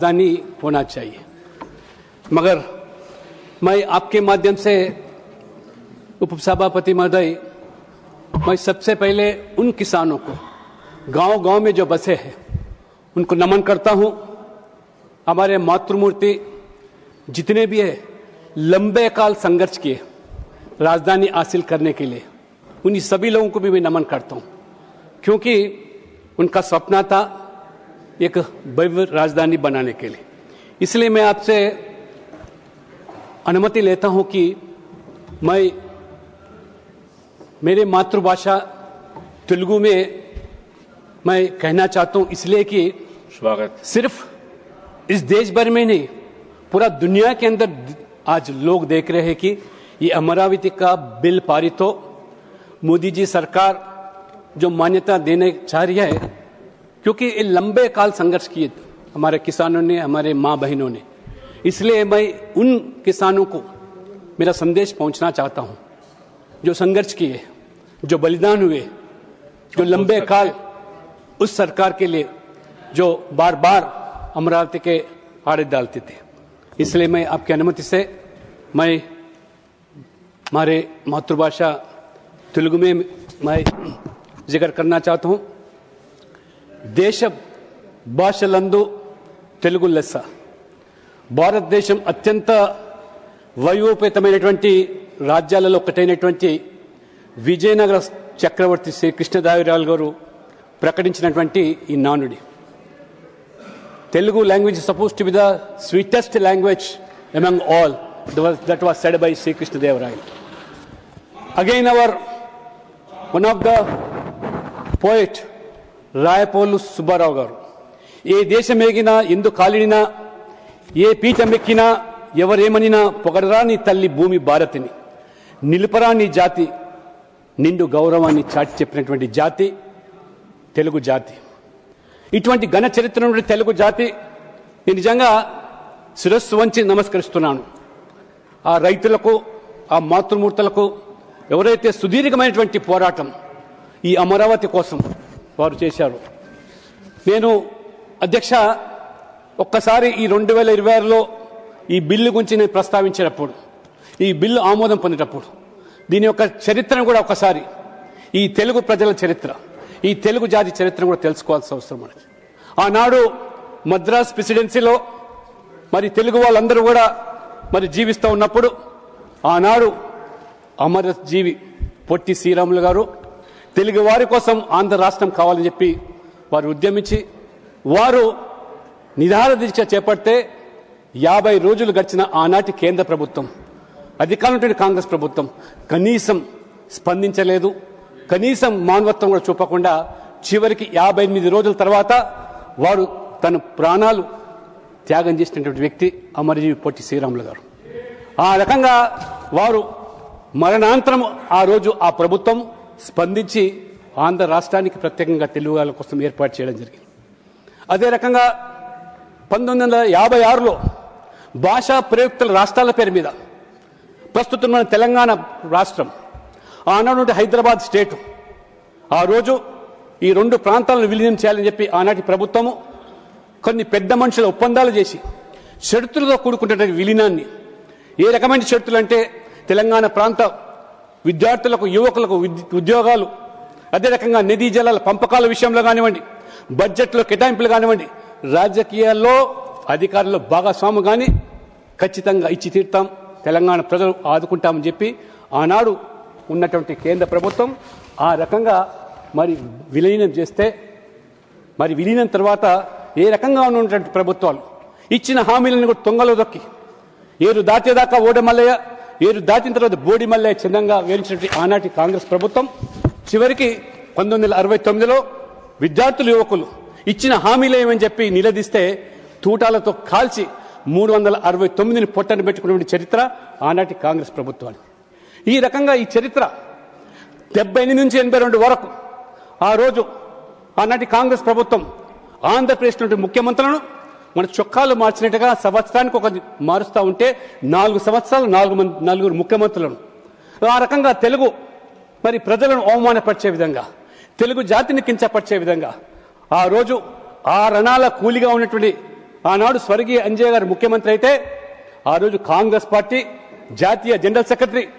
राजधानी होना चाहिए। मगर मैं आपके माध्यम से उपसभापति महोदय, मैं सबसे पहले उन किसानों को गांव-गांव में जो बसे हैं उनको नमन करता हूं। हमारे मातृमूर्ति जितने भी है लंबे काल संघर्ष किए राजधानी हासिल करने के लिए, उन्हीं सभी लोगों को भी मैं नमन करता हूं, क्योंकि उनका सपना था एक भव्य राजधानी बनाने के लिए। इसलिए मैं आपसे अनुमति लेता हूं कि मैं मेरे मातृभाषा तेलुगु में मैं कहना चाहता हूं, इसलिए कि स्वागत सिर्फ इस देश भर में नहीं, पूरा दुनिया के अंदर आज लोग देख रहे हैं कि ये अमरावती का बिल पारित हो। मोदी जी सरकार जो मान्यता देने चाह रही है, क्योंकि ये लंबे काल संघर्ष किए हमारे किसानों ने, हमारे माँ बहनों ने। इसलिए मैं उन किसानों को मेरा संदेश पहुंचना चाहता हूं जो संघर्ष किए, जो बलिदान हुए, जो लंबे काल उस सरकार के लिए जो बार बार अमरावती के आड़े डालते थे। इसलिए मैं आपकी अनुमति से मैं हमारे मातृभाषा तेलुगु में मैं जिक्र करना चाहता हूं। దేశ భాషలందు తెలుగు లెస్స। భారతదేశం అత్యంత వైభవపేతమైనటువంటి రాజ్యాలలో ఒకటైనటువంటి విజయనగర చక్రవర్తి శ్రీ కృష్ణదేవరాయలు గారు ప్రకటించినటువంటి ఈ నానుడి, Telugu language suppose to be the sweetest language among all that was said by Shri Krishnadevarayalu. Again our one of the poet Rayaprolu Subbarao గారు, ఏ దేశమేగినా ఎందు కాలిడినా ఏ పీఠమెక్కినా ఎవరేమనినా పొగడరా నీ తల్లి భూమి భారతిని, నిలుపరా నీ జాతి నిండు గౌరవాన్ని చాటి చెప్పినటువంటి జాతి తెలుగు జాతి. ఇటువంటి ఘన చరిత్ర నుండి తెలుగు జాతి నేను నిజంగా శిరస్సు వంచి నమస్కరిస్తున్నాను. ఆ రైతులకు, ఆ మాతృమూర్తులకు ఎవరైతే సుదీర్ఘమైనటువంటి పోరాటం ఈ అమరావతి కోసం వారు చేశారు. నేను అధ్యక్ష ఒక్కసారి ఈ 2026లో ఈ బిల్లు గురించి నేను ప్రస్తావించేటప్పుడు, ఈ బిల్లు ఆమోదం పొందేటప్పుడు దీని యొక్క చరిత్రను కూడా ఒకసారి, ఈ తెలుగు ప్రజల చరిత్ర, ఈ తెలుగు జాతి చరిత్రను కూడా తెలుసుకోవాల్సిన అవసరం మనకి. ఆనాడు మద్రాస్ ప్రెసిడెన్సీలో మరి తెలుగు వాళ్ళందరూ కూడా మరి జీవిస్తూ ఉన్నప్పుడు ఆనాడు అమరజీవి పొట్టి శ్రీరాములు గారు తెలుగు వారి కోసం ఆంధ్ర రాష్ట్రం కావాలని చెప్పి వారు ఉద్యమించి వారు నిరాహార దీక్ష చేపడితే 50 రోజులు గడిచిన ఆనాటి కేంద్ర ప్రభుత్వం, అధికారంలో కాంగ్రెస్ ప్రభుత్వం కనీసం స్పందించలేదు. కనీసం మానవత్వం కూడా చూపకుండా చివరికి 58 రోజుల తర్వాత వారు తన ప్రాణాలు త్యాగం చేసినటువంటి వ్యక్తి అమరజీవి పొట్టి శ్రీరాములు గారు. ఆ రకంగా వారు మరణాంతరం ఆ రోజు ఆ ప్రభుత్వం స్పందించి ఆంధ్ర రాష్ట్రానికి ప్రత్యేకంగా తెలుగు వాళ్ళ కోసం ఏర్పాటు చేయడం జరిగింది. అదే రకంగా 1956లో భాషా ప్రయుక్తుల రాష్ట్రాల పేరు మీద ప్రస్తుతం మన తెలంగాణ రాష్ట్రం, ఆనాడు హైదరాబాద్ స్టేటు, ఆ రోజు ఈ 2 ప్రాంతాలను విలీనం చేయాలని చెప్పి ఆనాటి ప్రభుత్వము కొన్ని పెద్ద మనుషుల ఒప్పందాలు చేసి షరతులతో కూడుకున్నటువంటి విలీనాన్ని, ఏ రకమైన షరతులు అంటే తెలంగాణ ప్రాంత విద్యార్థులకు, యువకులకు ఉద్యోగాలు, అదే రకంగా నదీ జలాల పంపకాల విషయంలో కానివ్వండి, బడ్జెట్లో కేటాయింపులు కానివ్వండి, రాజకీయాల్లో అధికారుల్లో భాగస్వాము కానీ ఖచ్చితంగా ఇచ్చి తీరుతాం, తెలంగాణ ప్రజలు ఆదుకుంటామని చెప్పి ఆనాడు ఉన్నటువంటి కేంద్ర ప్రభుత్వం ఆ రకంగా మరి విలీనం చేస్తే, మరి విలీనం తర్వాత ఏ రకంగా ఉన్నటువంటి ప్రభుత్వాలు ఇచ్చిన హామీలను కూడా తొంగలో దొక్కి ఏరు దాటేదాకా ఓడమల్లయ్య, ఏరు దాటిన తర్వాత బోడి మల్లయ్య చిన్నంగా వేయించినటువంటి ఆనాటి కాంగ్రెస్ ప్రభుత్వం చివరికి 1969లో విద్యార్థులు, యువకులు ఇచ్చిన హామీలు ఏమని చెప్పి నిలదీస్తే తూటాలతో కాల్చి 369ని పొట్టను పెట్టుకునే చరిత్ర ఆనాటి కాంగ్రెస్ ప్రభుత్వాన్ని. ఈ రకంగా ఈ చరిత్ర 78 నుంచి 82 వరకు ఆ రోజు ఆనాటి కాంగ్రెస్ ప్రభుత్వం ఆంధ్రప్రదేశ్ నుండి ముఖ్యమంత్రులను మన చొక్కాలు మార్చినట్టుగా సంవత్సరానికి ఒక మారుస్తూ ఉంటే 4 సంవత్సరాలు 4 ముఖ్యమంత్రులను ఆ రకంగా తెలుగు మరి ప్రజలను అవమానపరిచే విధంగా, తెలుగు జాతిని కించపరిచే విధంగా ఆ రోజు ఆ రణాల కూలిగా ఉన్నటువంటి ఆనాడు స్వర్గీయ అంజయ్య గారు ముఖ్యమంత్రి అయితే ఆ రోజు కాంగ్రెస్ పార్టీ జాతీయ జనరల్ సెక్రటరీ